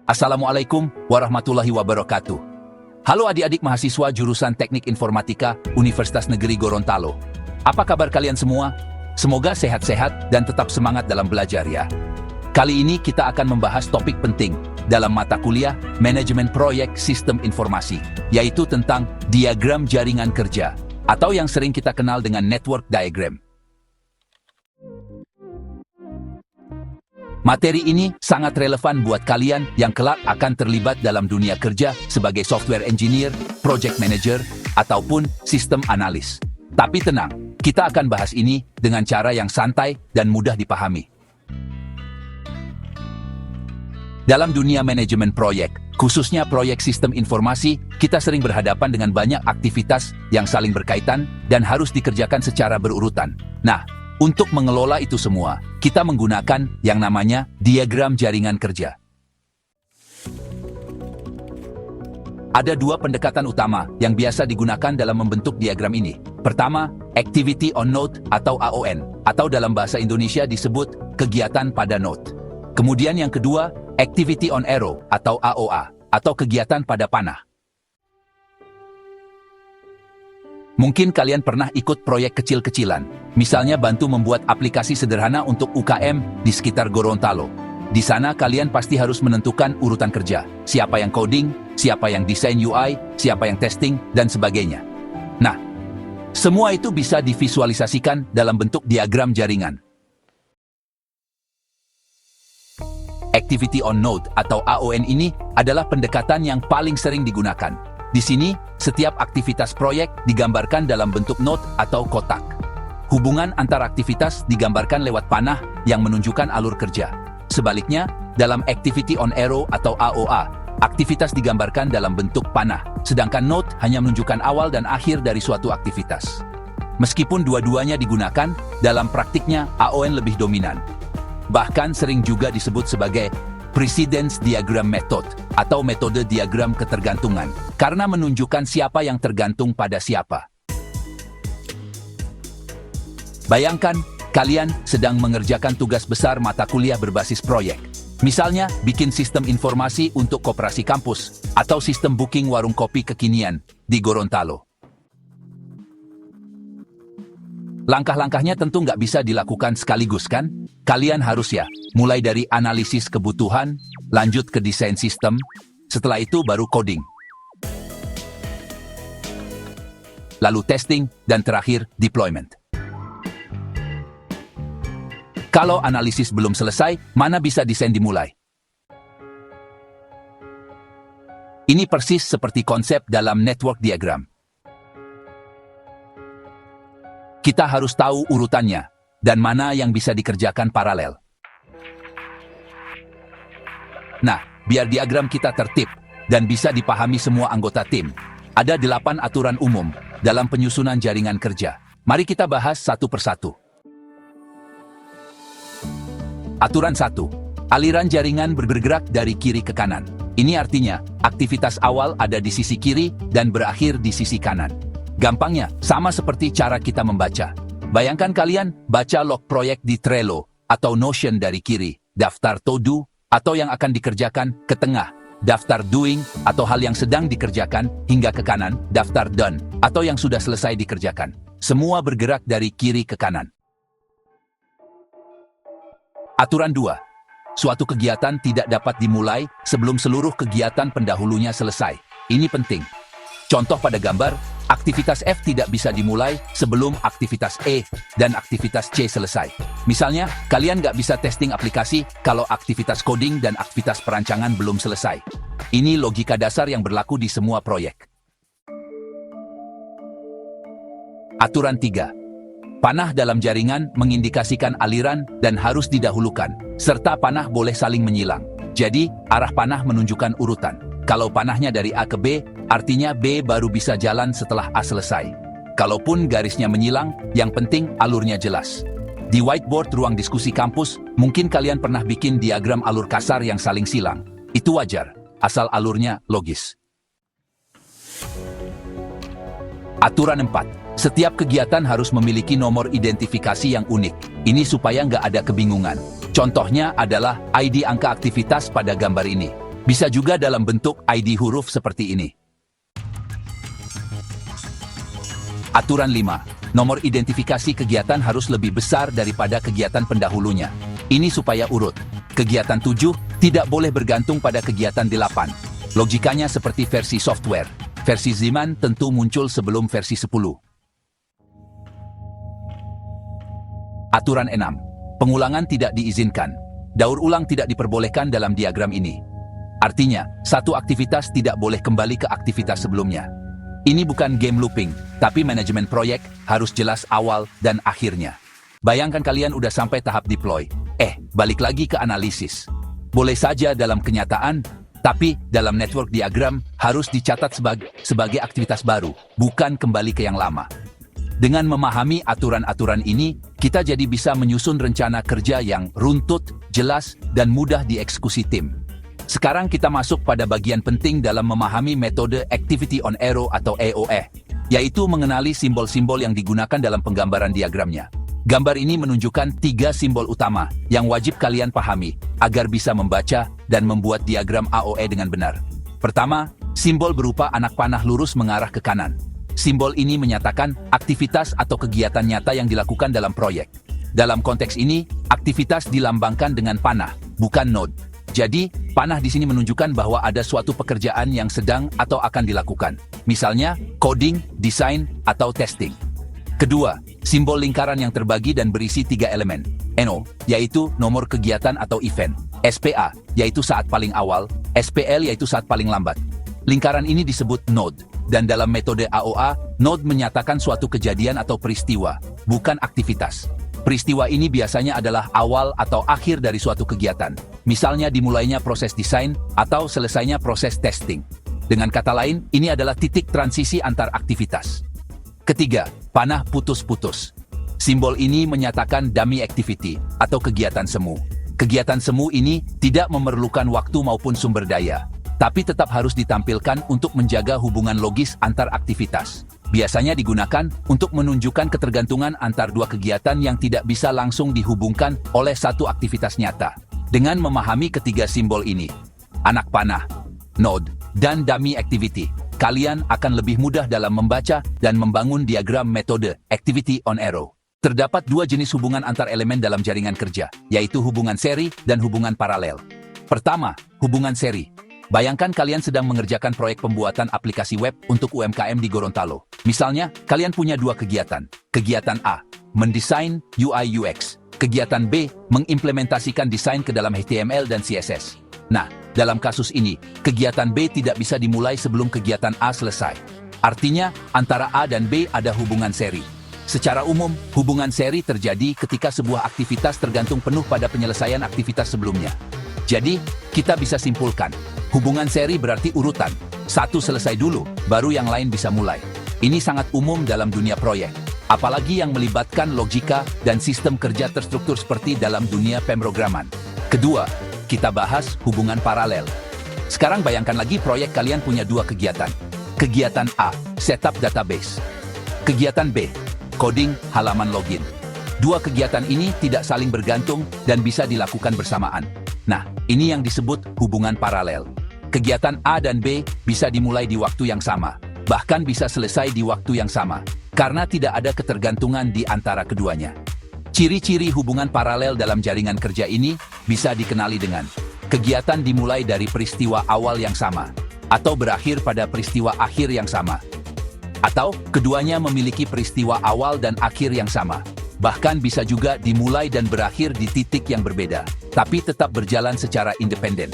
Assalamualaikum warahmatullahi wabarakatuh. Halo adik-adik mahasiswa jurusan Teknik Informatika Universitas Negeri Gorontalo. Apa kabar kalian semua? Semoga sehat-sehat dan tetap semangat dalam belajar ya. Kali ini kita akan membahas topik penting dalam mata kuliah Manajemen Proyek Sistem Informasi, yaitu tentang diagram jaringan kerja, atau yang sering kita kenal dengan network diagram. Materi ini sangat relevan buat kalian yang kelak akan terlibat dalam dunia kerja sebagai software engineer, project manager, ataupun sistem analis. Tapi tenang, kita akan bahas ini dengan cara yang santai dan mudah dipahami. Dalam dunia manajemen proyek, khususnya proyek sistem informasi, kita sering berhadapan dengan banyak aktivitas yang saling berkaitan dan harus dikerjakan secara berurutan. Nah, untuk mengelola itu semua, kita menggunakan yang namanya diagram jaringan kerja. Ada dua pendekatan utama yang biasa digunakan dalam membentuk diagram ini. Pertama, Activity on Node atau AON, atau dalam bahasa Indonesia disebut kegiatan pada node. Kemudian yang kedua, Activity on Arrow atau AOA, atau kegiatan pada panah. Mungkin kalian pernah ikut proyek kecil-kecilan, misalnya bantu membuat aplikasi sederhana untuk UKM di sekitar Gorontalo. Di sana kalian pasti harus menentukan urutan kerja, siapa yang coding, siapa yang desain UI, siapa yang testing, dan sebagainya. Nah, semua itu bisa divisualisasikan dalam bentuk diagram jaringan. Activity on Node atau AON ini adalah pendekatan yang paling sering digunakan. Di sini, setiap aktivitas proyek digambarkan dalam bentuk node atau kotak. Hubungan antar aktivitas digambarkan lewat panah yang menunjukkan alur kerja. Sebaliknya, dalam Activity on Arrow atau AOA, aktivitas digambarkan dalam bentuk panah, sedangkan node hanya menunjukkan awal dan akhir dari suatu aktivitas. Meskipun dua-duanya digunakan, dalam praktiknya AON lebih dominan. Bahkan sering juga disebut sebagai Precedence Diagram Method atau metode diagram ketergantungan karena menunjukkan siapa yang tergantung pada siapa. Bayangkan, kalian sedang mengerjakan tugas besar mata kuliah berbasis proyek. Misalnya, bikin sistem informasi untuk koperasi kampus atau sistem booking warung kopi kekinian di Gorontalo. Langkah-langkahnya tentu nggak bisa dilakukan sekaligus kan? Kalian harus mulai dari analisis kebutuhan, lanjut ke desain sistem, setelah itu baru coding. Lalu testing, dan terakhir deployment. Kalau analisis belum selesai, mana bisa desain dimulai? Ini persis seperti konsep dalam network diagram. Kita harus tahu urutannya, dan mana yang bisa dikerjakan paralel. Nah, biar diagram kita tertib, dan bisa dipahami semua anggota tim, ada 8 aturan umum dalam penyusunan jaringan kerja. Mari kita bahas satu persatu. Aturan 1. Aliran jaringan bergerak dari kiri ke kanan. Ini artinya, aktivitas awal ada di sisi kiri dan berakhir di sisi kanan. Gampangnya, sama seperti cara kita membaca. Bayangkan kalian baca log proyek di Trello atau Notion dari kiri, daftar to do atau yang akan dikerjakan ke tengah, daftar doing atau hal yang sedang dikerjakan hingga ke kanan, daftar done atau yang sudah selesai dikerjakan. Semua bergerak dari kiri ke kanan. Aturan 2. Suatu kegiatan tidak dapat dimulai sebelum seluruh kegiatan pendahulunya selesai. Ini penting. Contoh pada gambar, aktivitas F tidak bisa dimulai sebelum aktivitas E dan aktivitas C selesai. Misalnya, kalian nggak bisa testing aplikasi kalau aktivitas coding dan aktivitas perancangan belum selesai. Ini logika dasar yang berlaku di semua proyek. Aturan 3. Panah dalam jaringan mengindikasikan aliran dan harus didahulukan, serta panah boleh saling menyilang. Jadi, arah panah menunjukkan urutan. Kalau panahnya dari A ke B, artinya B baru bisa jalan setelah A selesai. Kalaupun garisnya menyilang, yang penting alurnya jelas. Di whiteboard ruang diskusi kampus, mungkin kalian pernah bikin diagram alur kasar yang saling silang. Itu wajar, asal alurnya logis. Aturan 4. Setiap kegiatan harus memiliki nomor identifikasi yang unik. Ini supaya nggak ada kebingungan. Contohnya adalah ID angka aktivitas pada gambar ini. Bisa juga dalam bentuk ID huruf seperti ini. Aturan 5. Nomor identifikasi kegiatan harus lebih besar daripada kegiatan pendahulunya. Ini supaya urut. Kegiatan 7 tidak boleh bergantung pada kegiatan 8. Logikanya seperti versi software. Versi Ziman tentu muncul sebelum versi 10. Aturan 6. Pengulangan tidak diizinkan. Daur ulang tidak diperbolehkan dalam diagram ini. Artinya, satu aktivitas tidak boleh kembali ke aktivitas sebelumnya. Ini bukan game looping, tapi manajemen proyek harus jelas awal dan akhirnya. Bayangkan kalian udah sampai tahap deploy. Balik lagi ke analisis. Boleh saja dalam kenyataan, tapi dalam network diagram harus dicatat sebagai aktivitas baru, bukan kembali ke yang lama. Dengan memahami aturan-aturan ini, kita jadi bisa menyusun rencana kerja yang runtut, jelas, dan mudah dieksekusi tim. Sekarang kita masuk pada bagian penting dalam memahami metode Activity on Arrow atau AOE, yaitu mengenali simbol-simbol yang digunakan dalam penggambaran diagramnya. Gambar ini menunjukkan 3 simbol utama yang wajib kalian pahami agar bisa membaca dan membuat diagram AOE dengan benar. Pertama, simbol berupa anak panah lurus mengarah ke kanan. Simbol ini menyatakan aktivitas atau kegiatan nyata yang dilakukan dalam proyek. Dalam konteks ini, aktivitas dilambangkan dengan panah, bukan node. Jadi, panah di sini menunjukkan bahwa ada suatu pekerjaan yang sedang atau akan dilakukan. Misalnya, coding, desain, atau testing. Kedua, simbol lingkaran yang terbagi dan berisi 3 elemen. NO, yaitu nomor kegiatan atau event. SPA, yaitu saat paling awal. SPL, yaitu saat paling lambat. Lingkaran ini disebut node. Dan dalam metode AOA, node menyatakan suatu kejadian atau peristiwa, bukan aktivitas. Peristiwa ini biasanya adalah awal atau akhir dari suatu kegiatan. Misalnya dimulainya proses desain atau selesainya proses testing. Dengan kata lain, ini adalah titik transisi antar aktivitas. Ketiga, panah putus-putus. Simbol ini menyatakan dummy activity atau kegiatan semu. Kegiatan semu ini tidak memerlukan waktu maupun sumber daya, tapi tetap harus ditampilkan untuk menjaga hubungan logis antar aktivitas. Biasanya digunakan untuk menunjukkan ketergantungan antar dua kegiatan yang tidak bisa langsung dihubungkan oleh satu aktivitas nyata. Dengan memahami ketiga simbol ini, anak panah, node, dan dummy activity, kalian akan lebih mudah dalam membaca dan membangun diagram metode Activity on Arrow. Terdapat 2 jenis hubungan antar elemen dalam jaringan kerja, yaitu hubungan seri dan hubungan paralel. Pertama, hubungan seri. Bayangkan kalian sedang mengerjakan proyek pembuatan aplikasi web untuk UMKM di Gorontalo. Misalnya, kalian punya 2 kegiatan. Kegiatan A, mendesain UI UX. Kegiatan B, mengimplementasikan desain ke dalam HTML dan CSS. Nah, dalam kasus ini, kegiatan B tidak bisa dimulai sebelum kegiatan A selesai. Artinya, antara A dan B ada hubungan seri. Secara umum, hubungan seri terjadi ketika sebuah aktivitas tergantung penuh pada penyelesaian aktivitas sebelumnya. Jadi, kita bisa simpulkan, hubungan seri berarti urutan. Satu selesai dulu, baru yang lain bisa mulai. Ini sangat umum dalam dunia proyek, apalagi yang melibatkan logika dan sistem kerja terstruktur seperti dalam dunia pemrograman. Kedua, kita bahas hubungan paralel. Sekarang bayangkan lagi proyek kalian punya 2 kegiatan. Kegiatan A, setup database. Kegiatan B, coding halaman login. 2 kegiatan ini tidak saling bergantung dan bisa dilakukan bersamaan. Nah, ini yang disebut hubungan paralel. Kegiatan A dan B bisa dimulai di waktu yang sama, bahkan bisa selesai di waktu yang sama, karena tidak ada ketergantungan di antara keduanya. Ciri-ciri hubungan paralel dalam jaringan kerja ini bisa dikenali dengan kegiatan dimulai dari peristiwa awal yang sama, atau berakhir pada peristiwa akhir yang sama, atau keduanya memiliki peristiwa awal dan akhir yang sama. Bahkan bisa juga dimulai dan berakhir di titik yang berbeda, tapi tetap berjalan secara independen.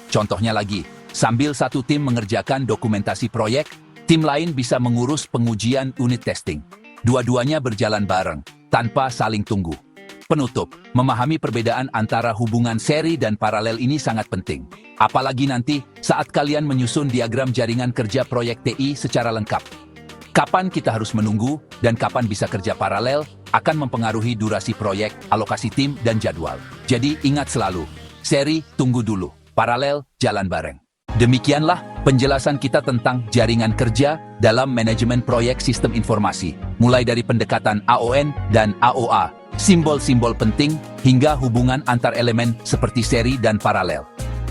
Contohnya lagi, sambil satu tim mengerjakan dokumentasi proyek, tim lain bisa mengurus pengujian unit testing. Dua-duanya berjalan bareng, tanpa saling tunggu. Penutup, memahami perbedaan antara hubungan seri dan paralel ini sangat penting. Apalagi nanti saat kalian menyusun diagram jaringan kerja proyek TI secara lengkap. Kapan kita harus menunggu dan kapan bisa kerja paralel akan mempengaruhi durasi proyek, alokasi tim, dan jadwal. Jadi ingat selalu, seri tunggu dulu, paralel jalan bareng. Demikianlah penjelasan kita tentang jaringan kerja dalam manajemen proyek sistem informasi, mulai dari pendekatan AON dan AOA, simbol-simbol penting, hingga hubungan antar elemen seperti seri dan paralel.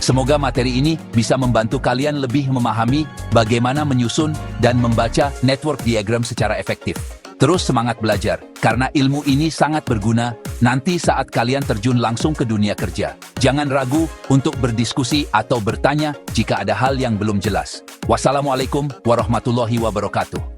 Semoga materi ini bisa membantu kalian lebih memahami bagaimana menyusun dan membaca network diagram secara efektif. Terus semangat belajar, karena ilmu ini sangat berguna nanti saat kalian terjun langsung ke dunia kerja. Jangan ragu untuk berdiskusi atau bertanya jika ada hal yang belum jelas. Wassalamualaikum warahmatullahi wabarakatuh.